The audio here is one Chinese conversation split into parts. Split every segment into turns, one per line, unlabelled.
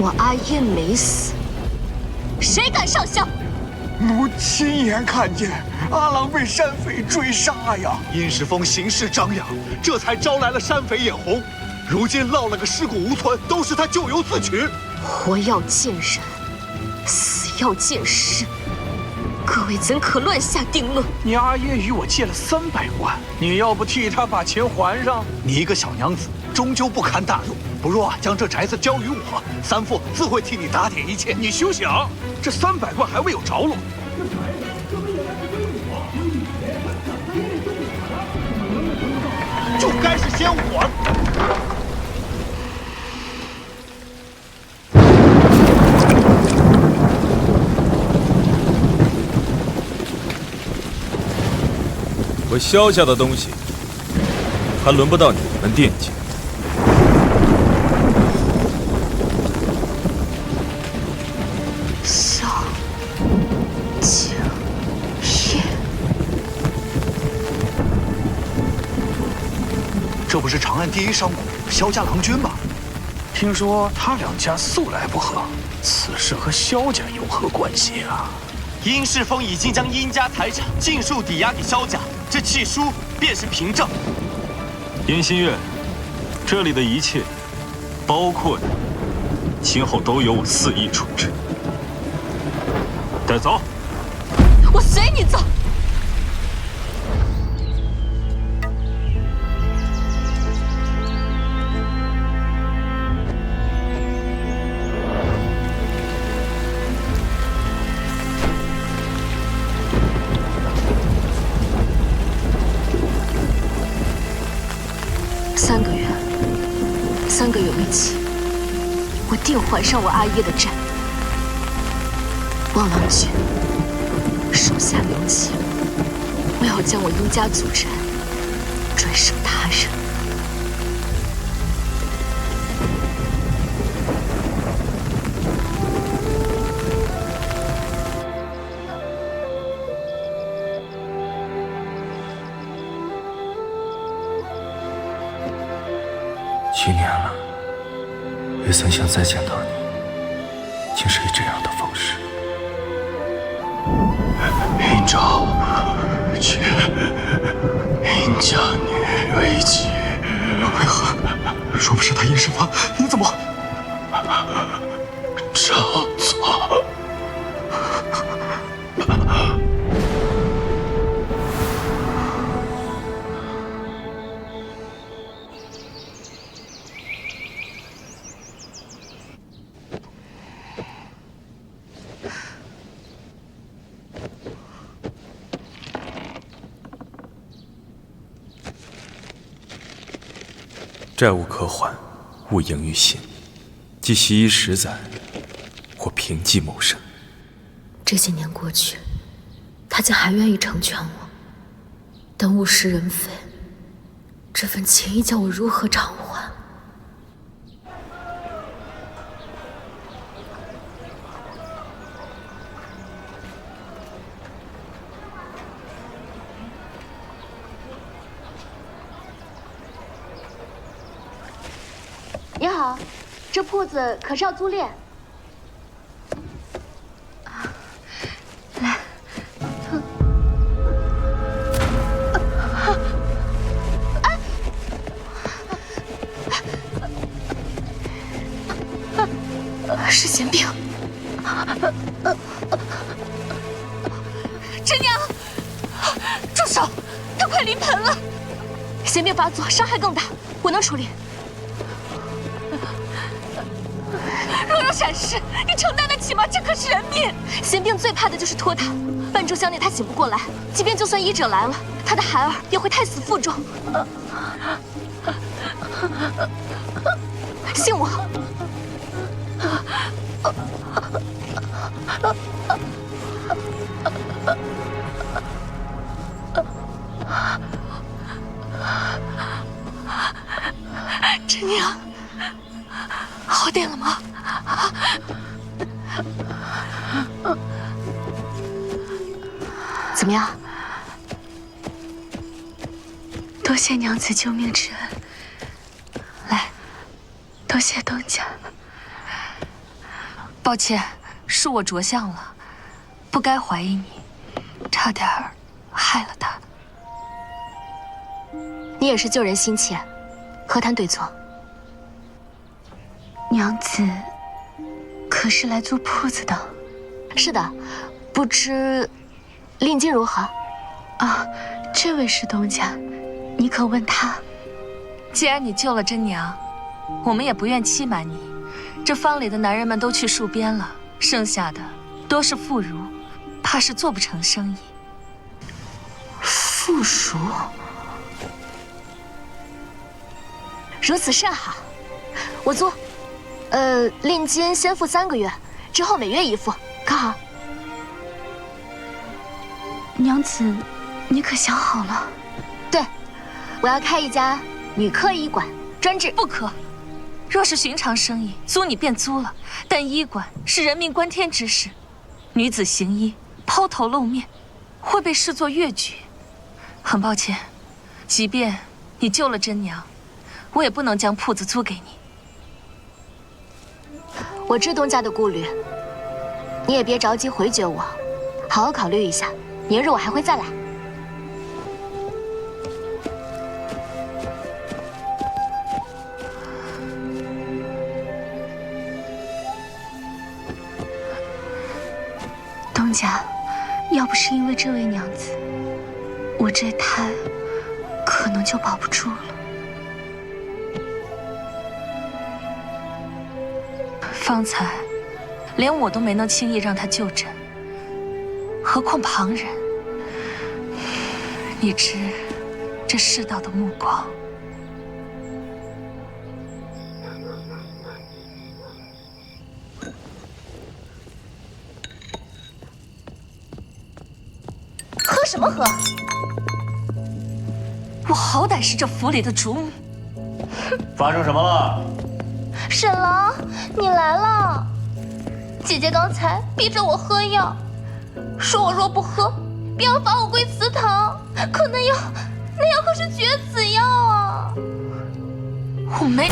我阿耶没死，谁敢上校？
奴亲眼看见阿郎被山匪追杀呀！
殷世峰行事张扬，这才招来了山匪眼红。如今落了个尸骨无存，都是他咎由自取。
活要见人，死要见尸。各位怎可乱下定论？
你阿爷与我借了300万，你要不替他把钱还上？
你一个小娘子，终究不堪大用。不如将这宅子交于我，三父自会替你打点一切。
你休想！这300万还未有着落。
就该是先还。
我萧家的东西，还轮不到你们惦记。
萧景烨，
这不是长安第一商贾萧家郎君吗？
听说他两家素来不和，此事和萧家有何关系啊？
殷世峰已经将殷家财产尽数抵押给萧家，这契书便是凭证。
殷心月，这里的一切，包括你，今后都由我肆意处置。带走。
我随你走。3个月为期，我定还上我阿耶的债。望郎君，手下留情，不要将我殷家祖宅转手他人。
7年了，也曾想再见到你，竟是以这样的方式。
殷昭，娶殷家女为妻，为何？若不是他殷世峰，你怎么？照做。
债务可还，勿盈于心。既习衣10载，或凭计谋生。
这些年过去，他竟还愿意成全我，但物是人非，这份情谊叫我如何偿还？
你好，这铺子可是要租赁？来，
是贤兵。真娘，住手！他快临盆了，贤兵发作，伤害更大，我能处理。若有闪失，你承担得起吗？这可是人命！贤兵最怕的就是拖沓，半炷香内他醒不过来，即便就算医者来了，他的孩儿也会胎死腹中。信我。真娘，好点了吗？怎么样？
多谢娘子救命之恩，来，多谢东家。
抱歉，是我着相了，不该怀疑你，差点害了他。
你也是救人心切，何谈对错？娘子可是来租铺子的？是的，不知令金如何？啊，这位是东家，你可问他。
既然你救了真娘，我们也不愿欺瞒你。这坊里的男人们都去戍边了，剩下的多是妇孺，怕是做不成生意。
附属，
如此甚好，
我租。令金先付3个月，之后每月1付，可好？娘子，你可想好了？对，我要开一家女科医馆，专治。
不可。若是寻常生意，租你便租了，但医馆是人命关天之事，女子行医抛头露面，会被视作越矩。很抱歉，即便你救了真娘，我也不能将铺子租给你。
我知东家的顾虑，你也别着急回绝我，好好考虑一下。明日我还会再来。东家，要不是因为这位娘子，我这胎可能就保不住了。
方才连我都没能轻易让他就诊，何况旁人？你知这世道的目光。喝什么喝？我好歹是这府里的主母。
发生什么了？
沈郎，你来了。姐姐刚才逼着我喝药，说我若不喝，便要罚我归祠堂。可那药可是绝子药啊！
我没。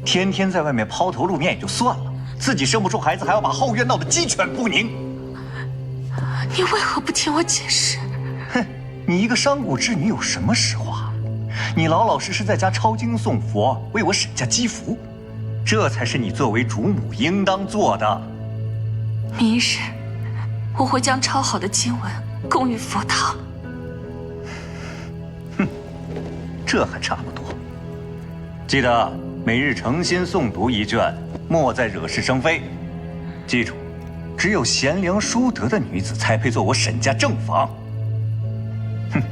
天天在外面抛头露面也就算了，自己生不出孩子，还要把后院闹得鸡犬不宁。
你为何不听我解释？
哼，你一个商贾之女有什么实话？你老老实实在家抄经诵佛，为我沈家积福，这才是你作为主母应当做的。
明日我会将抄好的经文供于佛堂。
哼，这还差不多。记得每日诚心诵读一卷，莫再惹是生非。记住，只有贤良淑德的女子才配做我沈家正房。哼，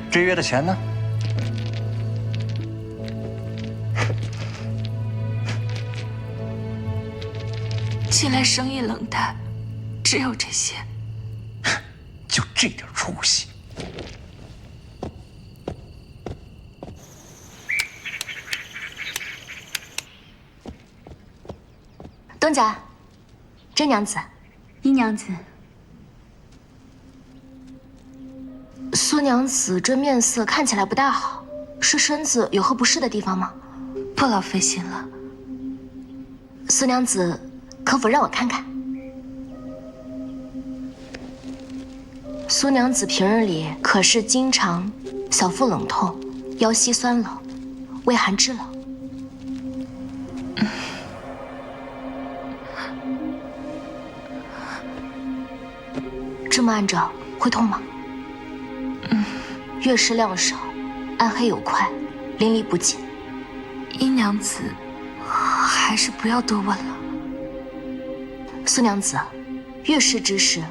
这月的钱呢？
近来生意冷淡，只有这些。
就这点出息。
东家，真娘子，
姨娘子，
苏娘子这面色看起来不大好，是身子有何不适的地方吗？
不劳费心了。
苏娘子，可否让我看看？苏娘子平日里可是经常小腹冷痛，腰膝酸冷，畏寒肢冷。这么按着会痛吗？月事量少，暗黑有块，淋漓不尽。
姨娘子，还是不要多问了。
苏娘子，月事之事，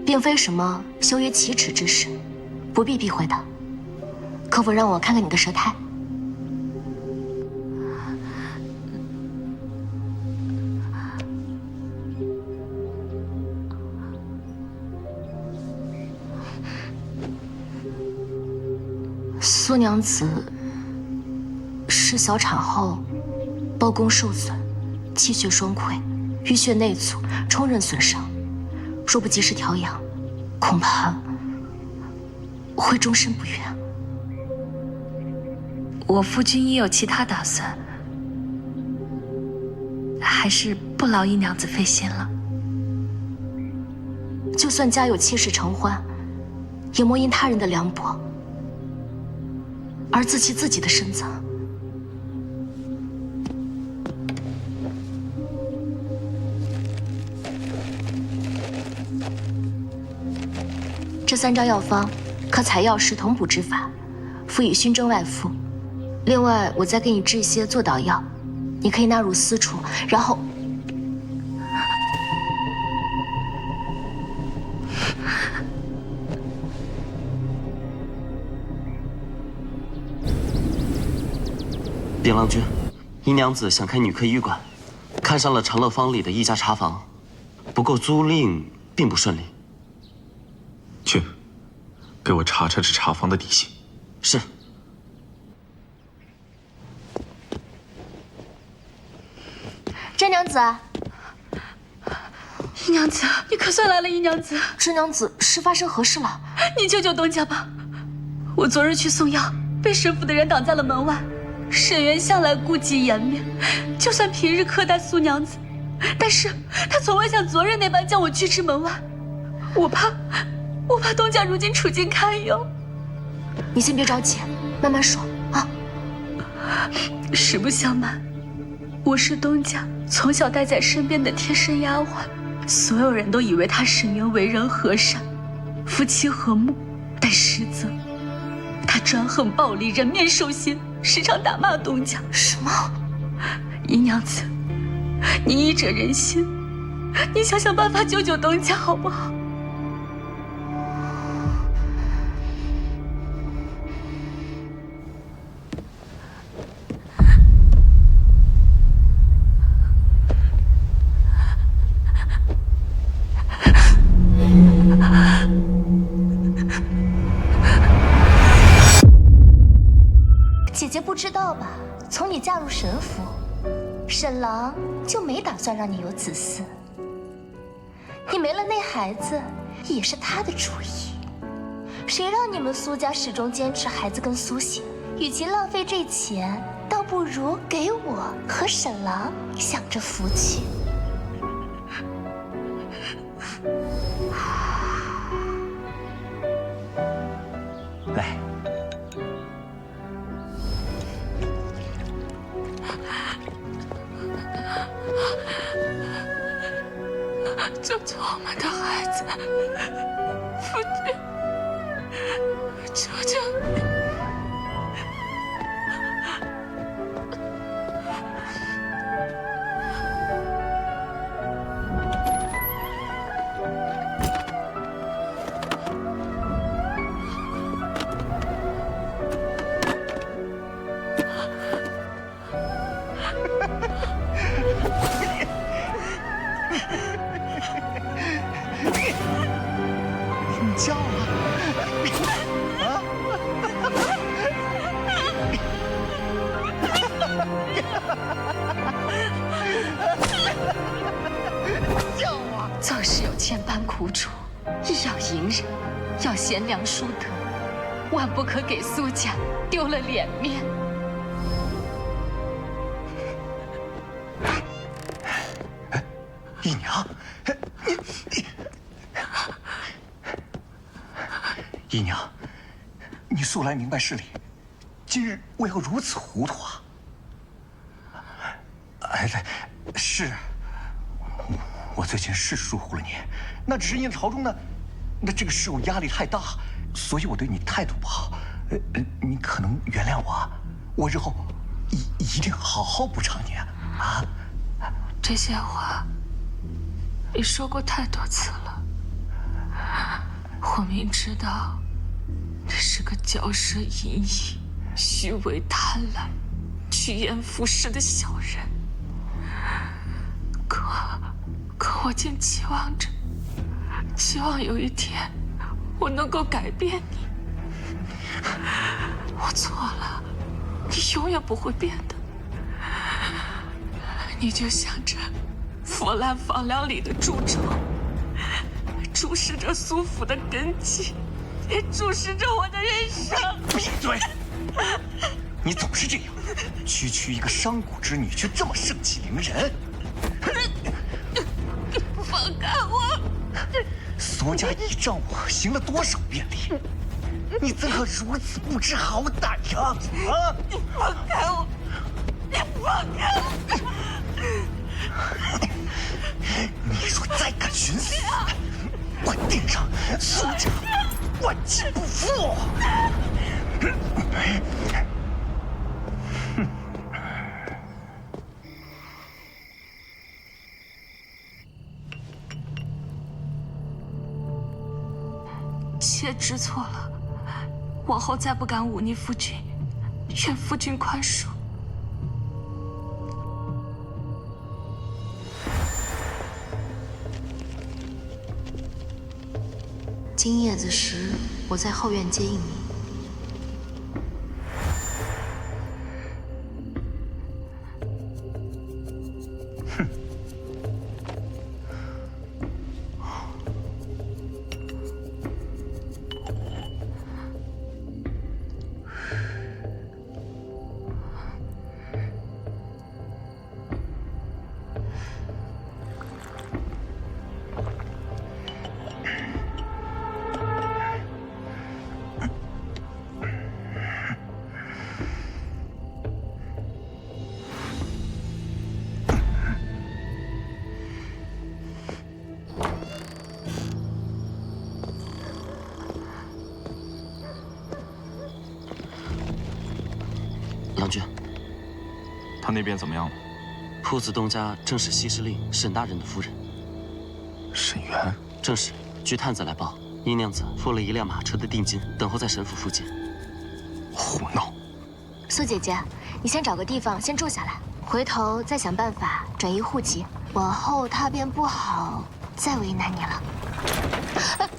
并非什么羞于启齿之事，不必避讳的。可否让我看看你的舌苔？苏娘子是小产后包宫受损，气血双溃，淤血内阻，冲任损伤。若不及时调养，恐怕会终身不愈。
我夫君亦有其他打算，还是不劳姨娘子费心了。
就算家有妾室承欢，也莫因他人的凉薄而自弃自己的身子。这3张药方可采药时同补之法，辅以熏蒸外敷。另外，我再给你制一些坐导药，你可以纳入私处，然后。
禀郎君，姨娘子想开女科医馆，看上了长乐坊里的一家茶房，不过租赁并不顺利。
去，给我查查这茶房的底细。
是。
甄娘子，
姨娘子，你可算来了，姨娘子。
甄娘子，是发生何事了？
你救救东家吧！我昨日去送药，被沈府的人挡在了门外。沈渊向来顾忌颜面，就算平日苛待苏娘子，但是他从未像昨日那般将我拒之门外。我怕东家如今处境堪忧。
你先别着急，慢慢说啊。
实不相瞒，我是东家从小带在身边的贴身丫鬟，所有人都以为他沈渊为人和善，夫妻和睦，但实则他专横暴戾，人面兽心，时常打骂东家。
什么？
姨娘子，你医者仁心，你想想办法救救东家好不好？
姐姐不知道吧？从你嫁入沈府，沈郎就没打算让你有子嗣。你没了那孩子，也是他的主意。谁让你们苏家始终坚持孩子跟苏醒？与其浪费这钱，倒不如给我和沈郎享着福气。
来。
救救我们的孩子，夫君，求求你！
你叫啊！叫啊！
纵使有千般苦楚，亦要隐忍，要贤良淑德，万不可给苏家丢了脸面。
姨娘，姨娘，你素来明白事理，今日为何如此糊涂啊？是，我最近是疏忽了你，那只是因朝中的这个事务压力太大，所以我对你态度不好。你可能原谅我，我日后一定好好补偿你啊！
这些话你说过太多次了，我明知道你是个骄奢淫逸、虚伪贪婪、趋炎附势的小人，可我竟期望有一天我能够改变你。我错了，你永远不会变的。你就像这腐烂房梁里的蛀虫，注视着苏府的根基，也注视着我的人生。
闭嘴！你总是这样，区区一个商贾之女，却这么盛气凌人。左家依仗我行了多少遍礼，你怎可如此不知好歹呀？啊！
你放开我！你放开我！
你若再敢寻死，我定让苏家万劫不复！
妾知错了，往后再不敢忤逆夫君，愿夫君宽恕。
今夜子时，我在后院接应你。
郎君，
他那边怎么样了？
铺子东家正是西施令沈大人的夫人。
沈园，
正是。据探子来报，姨娘子付了一辆马车的定金，等候在沈府附近。
胡闹！
苏姐姐，你先找个地方先住下来，回头再想办法转移户籍，往后他便不好再为难你了。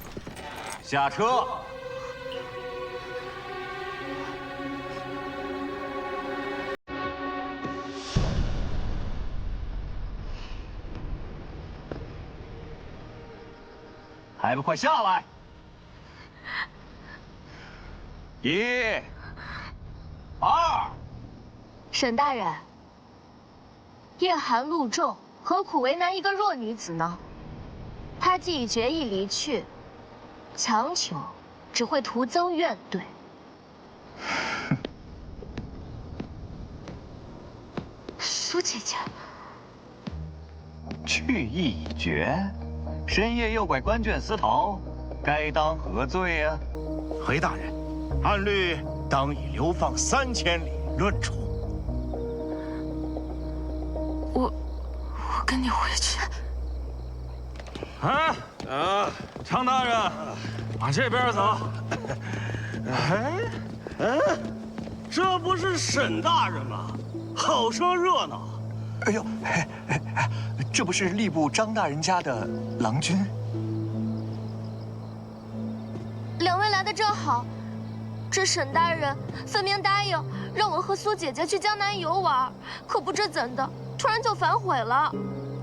下车。还不快下来！1、2。
沈大人，夜寒露重，何苦为难一个弱女子呢？她既已决意离去，强求只会徒增怨怼。苏姐姐，
去意已决。深夜诱拐官眷私逃，该当何罪啊？
回大人，按律当以流放3000里论处。
我跟你回去。
常大人，往这边走。
这不是沈大人吗？好生热闹。
哎呦，这不是吏部张大人家的郎君？
两位来的正好，这沈大人分明答应让我和苏姐姐去江南游玩，可不知怎的，突然就反悔了，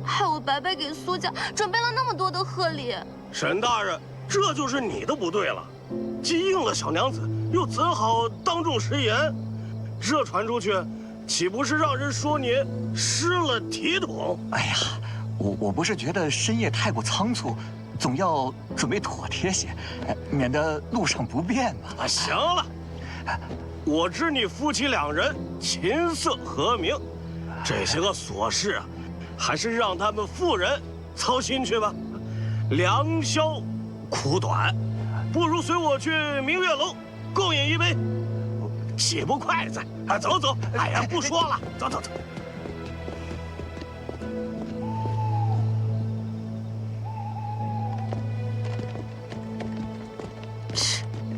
害我白白给苏家准备了那么多的贺礼。
沈大人，这就是你的不对了，既应了小娘子，又怎好当众食言？这传出去，岂不是让人说你失了体统？
哎呀，我不是觉得深夜太过仓促，总要准备妥帖些，免得路上不便嘛。
行了，我知你夫妻两人琴瑟和鸣，这些个琐事啊，还是让他们妇人操心去吧。良宵苦短，不如随我去明月楼共饮一杯，岂不快哉？走走，哎呀，不说了，走走走。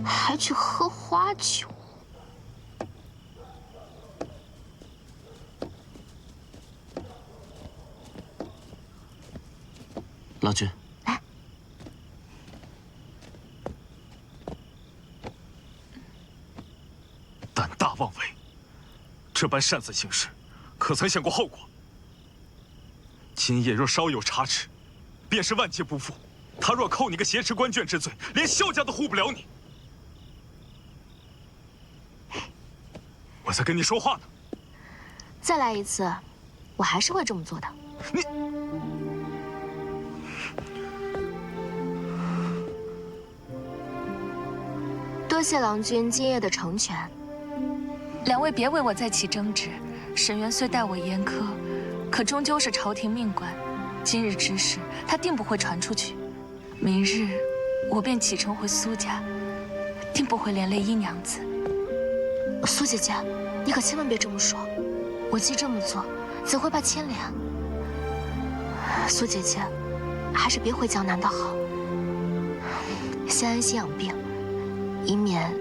还去喝花酒。
郎君，
来，
胆大妄为，这般擅自行事，可曾想过后果？今夜若稍有差池，便是万劫不复。他若扣你个挟持官眷之罪，连萧家都护不了你。我在跟你说话呢。
再来一次，我还是会这么做的。
你。
谢郎君今夜的成全。
两位别为我再起争执。沈渊虽待我严苛，可终究是朝廷命官。今日之事，他定不会传出去。明日我便启程回苏家，定不会连累殷娘子。
苏姐姐，你可千万别这么说。我既这么做，怎会怕牵连？苏姐姐，还是别回江南的好。先安心养病，以免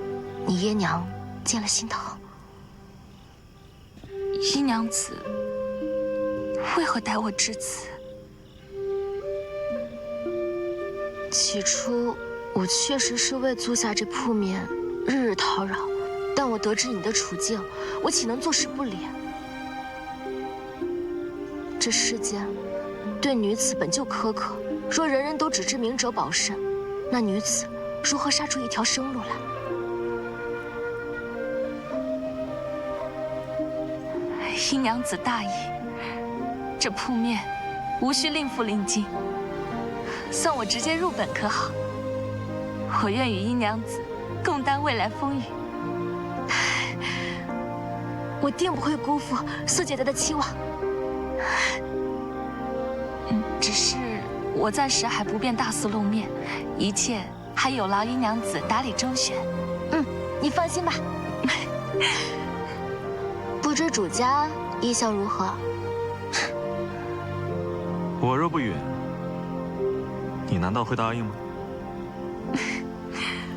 你爷娘见了心疼。
殷娘子为何待我至此？
起初我确实是为租下这铺面日日叨扰，但我得知你的处境，我岂能坐视不理？这世间对女子本就苛刻，若人人都只知明哲保身，那女子如何杀出一条生路来？
殷娘子大意，这铺面无需令父令金，算我直接入本可好？我愿与殷娘子共担未来风雨。
我定不会辜负苏姐姐的期望。
只是我暂时还不便大肆露面，一切还有劳殷娘子打理周旋。
你放心吧。不知主家意向如何？
我若不允，你难道会答应吗？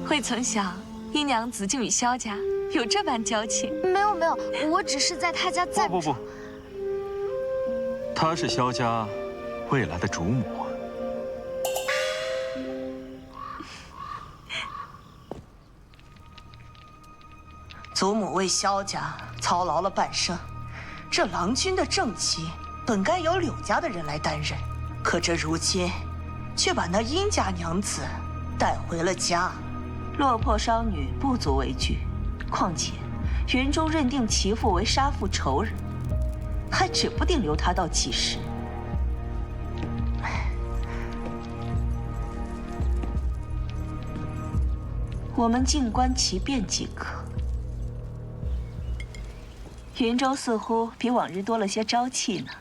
未曾想殷娘子竟与萧家有这般交情。
没有，我只是在他家暂
不，她是萧家未来的主母。
祖母为萧家操劳了半生，这郎君的正妻本该由柳家的人来担任，可这如今却把那殷家娘子带回了家。落魄商女不足为惧，况且云中认定其父为杀父仇人，还指不定留他到几时。我们静观其变即可。云州似乎比往日多了些朝气呢。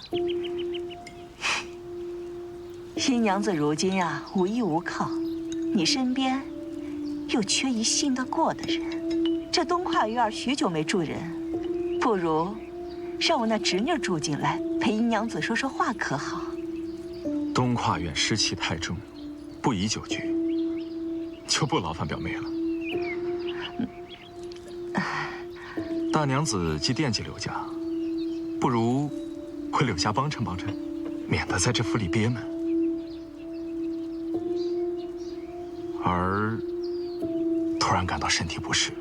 新娘子如今啊，无依无靠，你身边又缺一信得过的人。这东跨院许久没住人，不如让我那侄女住进来，陪殷娘子说说话，可好？
东跨院湿气太重，不宜久居，就不劳烦表妹了。大娘子既惦记柳家，不如回柳家帮衬帮衬，免得在这府里憋闷。而突然感到身体不适，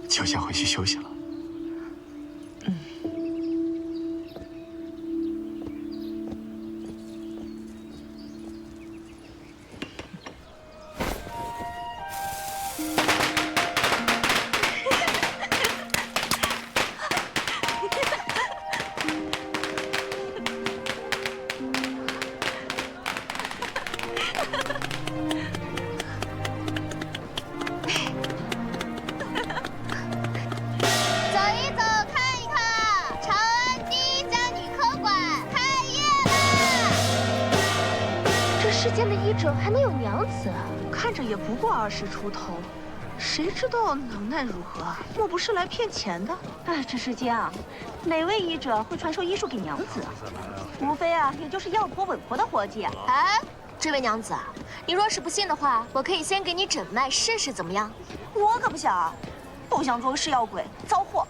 就先回去休息了。
世间的医者还能有娘子，看着也不过20出头，谁知道能耐如何？莫不是来骗钱的？
哎，这世间啊，哪位医者会传授医术给娘子？无非啊，也就是要婆稳婆的活计。
哎，这位娘子，你若是不信的话，我可以先给你诊脉试试，怎么样？
我可不想，不想做个食药鬼遭祸。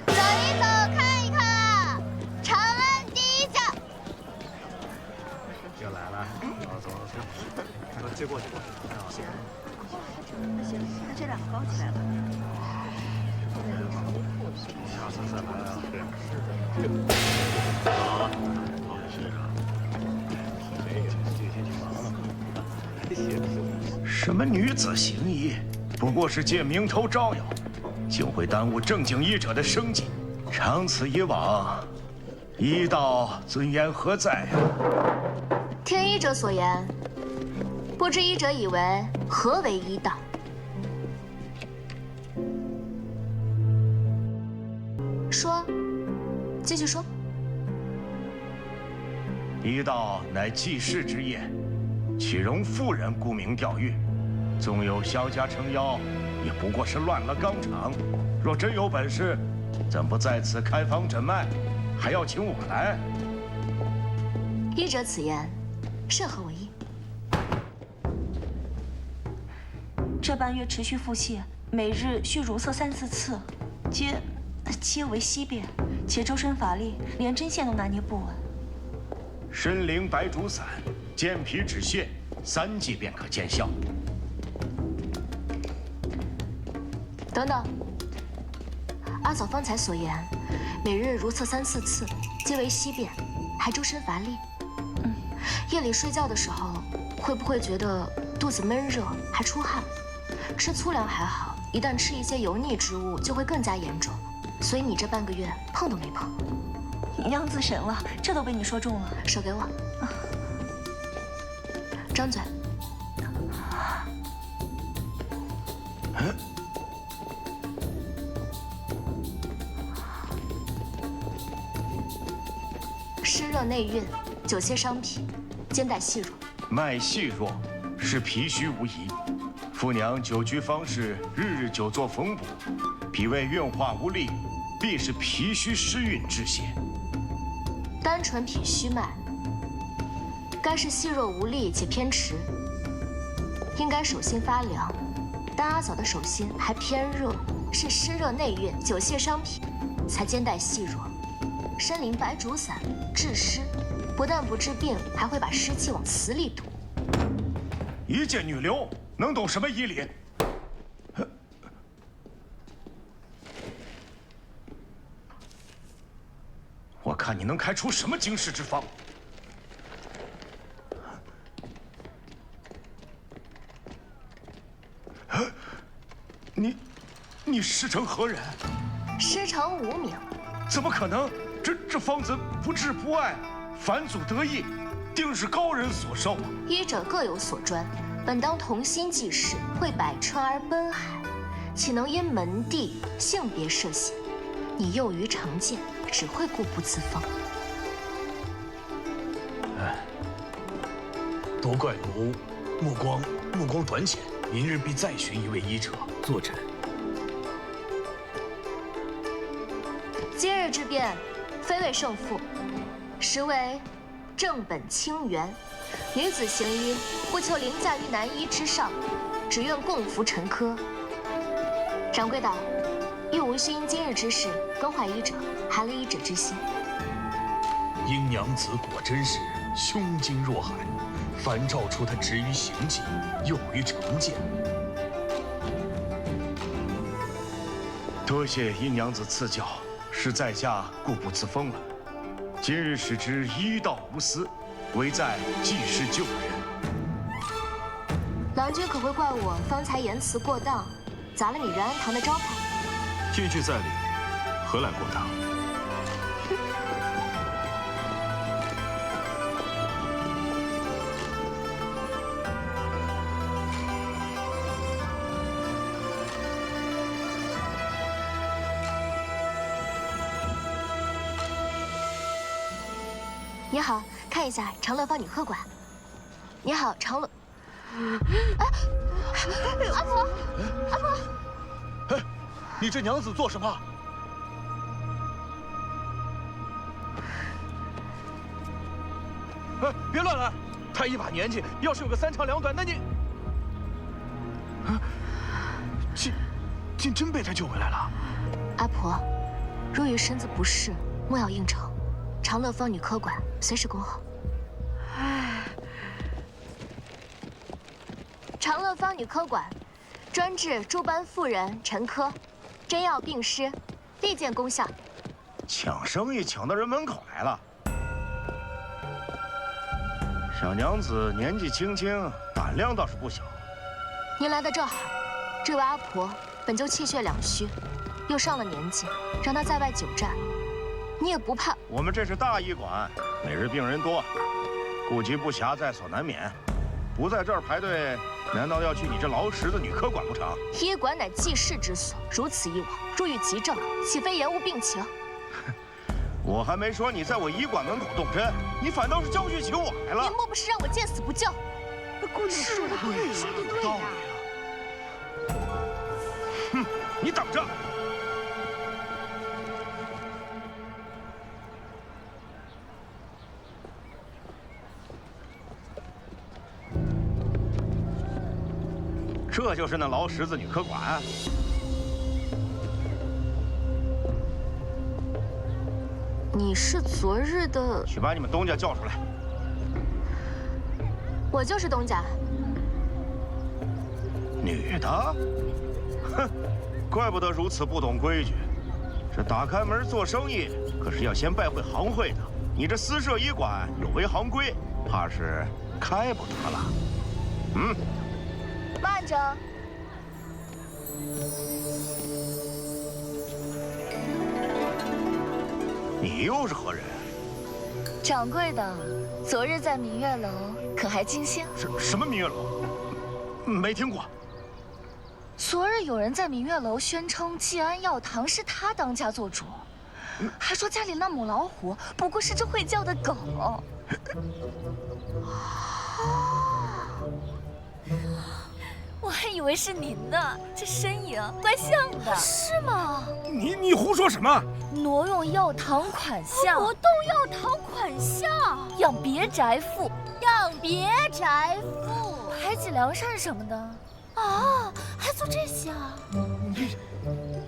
走一走，看一看，长安第一家。
又来了，走，接过去。
行，那这两个高起来了。
下次再来啊！好，是啊。什么女子行医，不过是借名头招摇，竟会耽误正经医者的生计。长此以往，医道尊严何在啊？
听医者所言，不知医者以为何为医道？说，继续说。
医道乃济世之业，岂容妇人沽名钓誉？纵有萧家撑腰，也不过是乱了纲常。若真有本事，怎不在此开方诊脉，还要请我来？
医者此言，甚合我意。
这半月持续腹泻，每日需如厕3、4次，皆为稀便，且周身乏力，连针线都拿捏不稳。
参苓白术散，健脾止泻，3剂便可见效。
等等，阿嫂方才所言，每日如厕3、4次，皆为稀便，还周身乏力。夜里睡觉的时候，会不会觉得肚子闷热，还出汗？吃粗粮还好，一旦吃一些油腻之物，就会更加严重。所以你这半个月碰都没碰。
娘子神了，这都被你说中了。
手给我，张嘴。湿热内蕴，久泻伤脾，肩带细弱。
脉细弱，是脾虚无疑。妇娘久居方室，日久坐缝补，脾胃运化无力，必是脾虚湿运致泻。
单纯脾虚脉，该是细弱无力且偏迟，应该手心发凉，但阿嫂的手心还偏热，是湿热内蕴，久泻伤脾，才肩带细弱。参苓白术散治湿，不但不治病，还会把湿气往死里堵。
一介女流，能懂什么医理？我看你能开出什么惊世之方？你师承何人？
师承无名。
怎么可能？这方子不治不艾，返祖得意，定是高人所授啊！
医者各有所专，本当同心济世，为百川而奔海，岂能因门第、性别设限？你幼于成见，只会固步自封。
都怪奴目光短浅，明日必再寻一位医者坐诊。
今日之辩，非为胜负，实为正本清源。女子行医，不求凌驾于男医之上，只愿共服陈科。掌柜的，亦无需因今日之事更换医者，寒了医者之心。
殷娘子果真是胸襟若海，反照出她止于行迹，幼于成见。
多谢殷娘子赐教，是在下固步自封了。今日使之医道无私，唯在济世救人。
郎君可会怪我方才言辞过当，砸了你仁安堂的招牌？
句句在理，何来过当？
你好，看一下长乐坊女客馆。你好，长乐。阿婆，阿婆。
哎，你这娘子做什么？哎，别乱来！她一把年纪，要是有个3长2短，那你……竟真被她救回来了。
阿婆，若遇身子不适，莫要应承。长乐坊女科馆随时恭候。长乐坊女科馆，专治诸般妇人陈科，针药病湿，立见功效。
抢生意抢到人门口来了。小娘子年纪轻轻，胆量倒是不小。
您来的正好，这位阿婆本就气血两虚，又上了年纪，让她在外久站，你也不怕？
我们这是大医馆，每日病人多，顾及不暇在所难免。
不在这儿排队，难道要去你这劳什子女科馆不成？
医馆乃济世之所，如此一往，若遇急症，岂非延误病情？
我还没说你在我医馆门口动针，你反倒是教训起我来了。
您莫不是让我见死不救？
姑娘说的对，说的有道理啊！哼，你等着！这就是那劳什子女科馆。
你是昨日的？
去把你们东家叫出来。
我就是东家。
女的？哼，怪不得如此不懂规矩。这打开门做生意，可是要先拜会行会的。你这私设医馆有违行规，怕是开不得了。嗯。
慢着。
你又是何人？
掌柜的，昨日在明月楼可还尽兴？
什么明月楼？没听过。
昨日有人在明月楼宣称济安药堂是他当家做主，还说家里那母老虎不过是只会叫的狗。我还以为是您呢，这身影怪像的。
是吗？
你胡说什么？
挪用药堂款项，
挪动药堂款项，
养别宅妇，
养别宅妇，
排挤良善什么的。
啊，还做这些啊？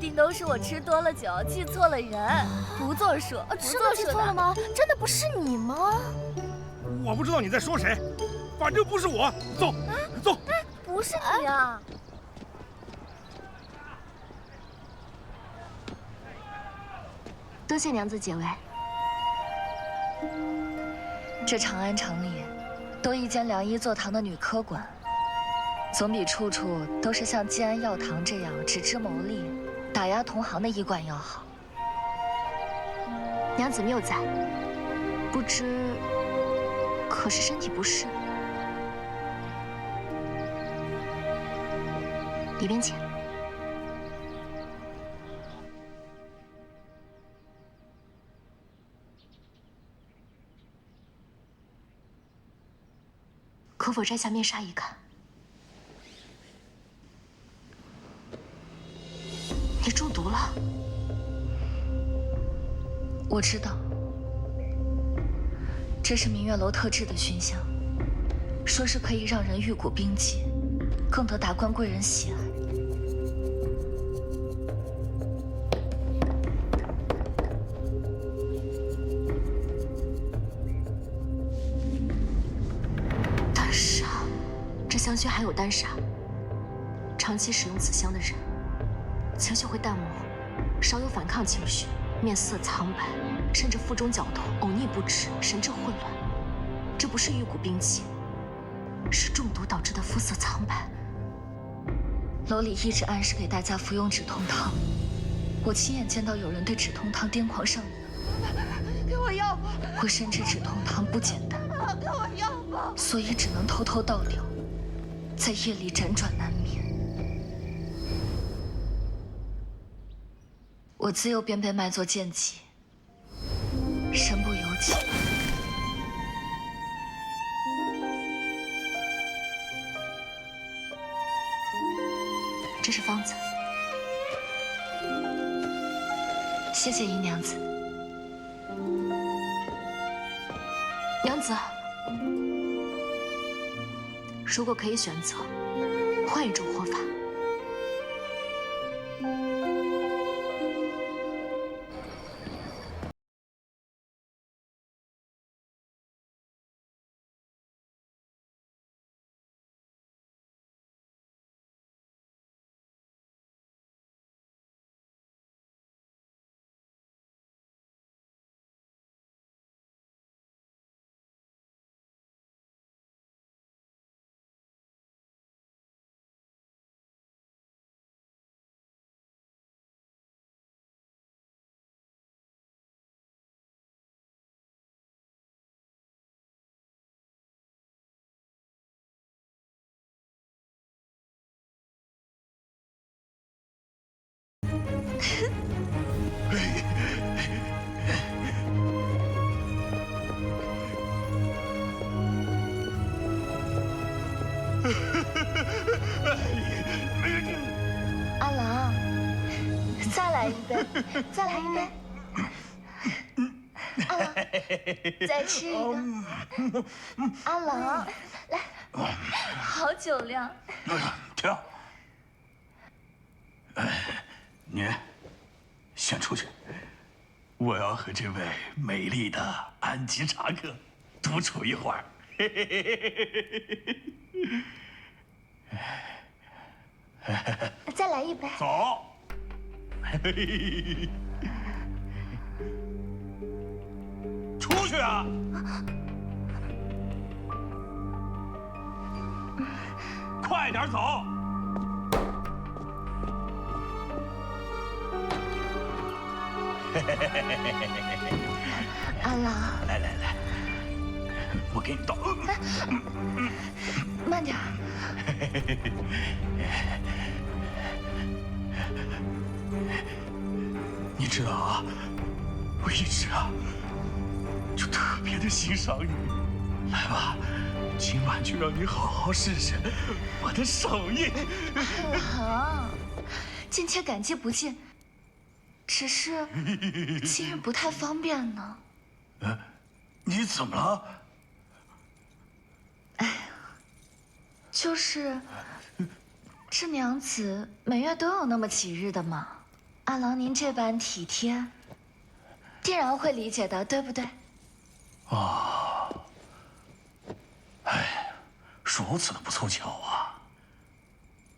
定都是我吃多了酒，记错了人，不作数，
真的记错了吗？真的不是你吗？
我不知道你在说谁，反正不是我。走，走。
不是你啊！
多谢娘子解围。
这长安城里，多一间良医坐堂的女科馆，总比处处都是像济安药堂这样只知谋利、打压同行的医馆要好。
娘子谬在，不知可是身体不适？里边请。可否摘下面纱一看？你中毒了。
我知道，这是明月楼特制的熏香，说是可以让人玉骨冰肌，更得达官贵人喜爱。
丹砂，这香薰含有丹砂。长期使用此香的人，情绪会淡漠，少有反抗情绪，面色苍白，甚至腹中绞痛，呕逆不止，神志混乱。这不是玉骨冰肌，是中毒导致的肤色苍白。
楼里一直暗示给大家服用止痛汤，我亲眼见到有人对止痛汤癫狂上瘾。
给我药吧！
我深知止痛汤不简单，
给我药吧！
所以只能偷偷倒掉，在夜里辗转难眠。我自幼便被卖作贱籍，身不由己。
这是方子，
谢谢姨娘子。
娘子，如果可以选择，换一种活法。阿郎，再来一杯，再来一杯。阿郎，再吃一个。阿郎，来，好酒量。
停！你先出去，我要和这位美丽的安吉查克独处一会儿。
再来一杯。
走。出去啊！快点走！
阿郎，
来，我给你倒。
慢点。
你知道啊，我一直就特别的欣赏你。来吧，今晚就让你好好试试我的手艺。
阿郎，今天感激不尽，只是今日不太方便呢。
你怎么了？
哎呀，就是这娘子每月都有那么几日的嘛。阿郎您这般体贴，定然会理解的，对不对？
哎，如此的不凑巧啊！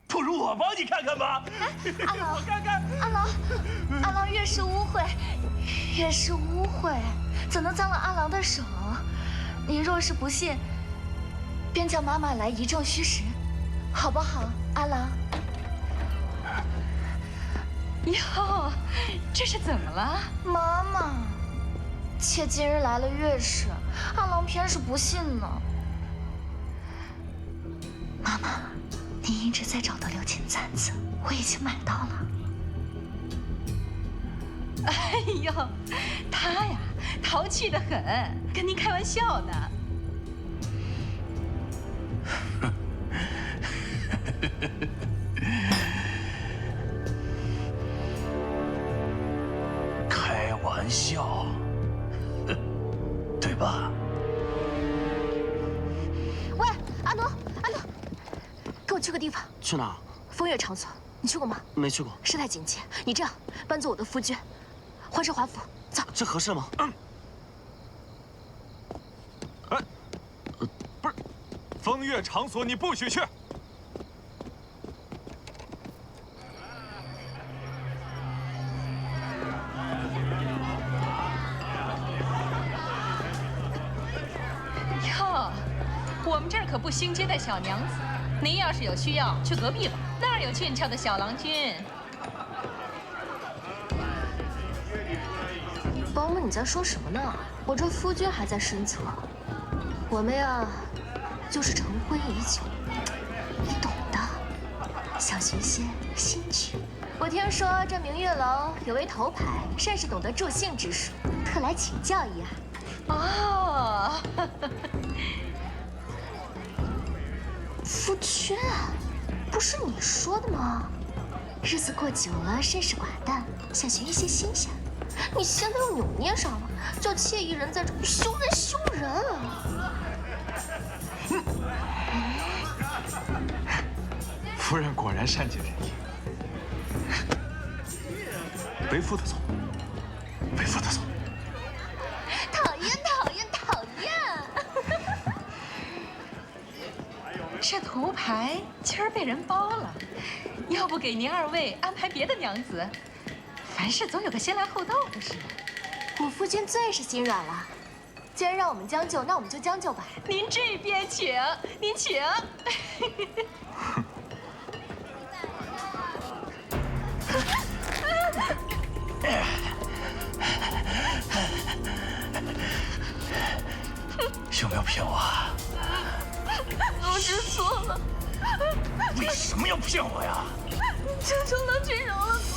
不如我帮你看看吧。
阿郎，
我看看。
阿郎越是污秽，越是污秽，怎能脏了阿郎的手？您若是不信，便叫妈妈来以证虚实，好不好？阿郎。
哟，这是怎么了？
妈妈，妾今日来了月事，阿郎偏是不信呢。妈妈，您一直在找的鎏金簪子，我已经买到了。
哎呦，他呀，淘气得很，跟您开玩笑呢。
开玩笑，对吧？
喂，阿奴，跟我去个地方。
去哪儿？
风月场所，你去过吗？
没去过。
事态紧急，你这样扮作我的夫君，换身华服，走。
这合适吗？
不是，风月场所你不许去。
哟，我们这儿可不兴接待小娘子。您要是有需要，去隔壁吧，那儿有俊俏的小郎君。
保姆，你在说什么呢？我这夫君还在身侧，我们呀，就是成婚已久，你懂的。想学些新曲。我听说这明月楼有位头牌，甚是懂得助兴之术，特来请教一二。
哦，
夫君啊，不是你说的吗？日子过久了，甚是寡淡，想学一些新鲜。你现在又扭捏上了，叫妾一人在这羞人羞人。
夫人果然善解人意。为夫的走，为夫的走。
讨厌讨厌讨厌！
这头牌今儿被人包了，要不给您二位安排别的娘子？凡事总有个先来后到的事。
我夫君最是心软了，既然让我们将就，那我们就将就吧。
您这边请，您请。
有没有骗我啊？
我知错了。
为什么要骗我呀？
求求郎君饶了我。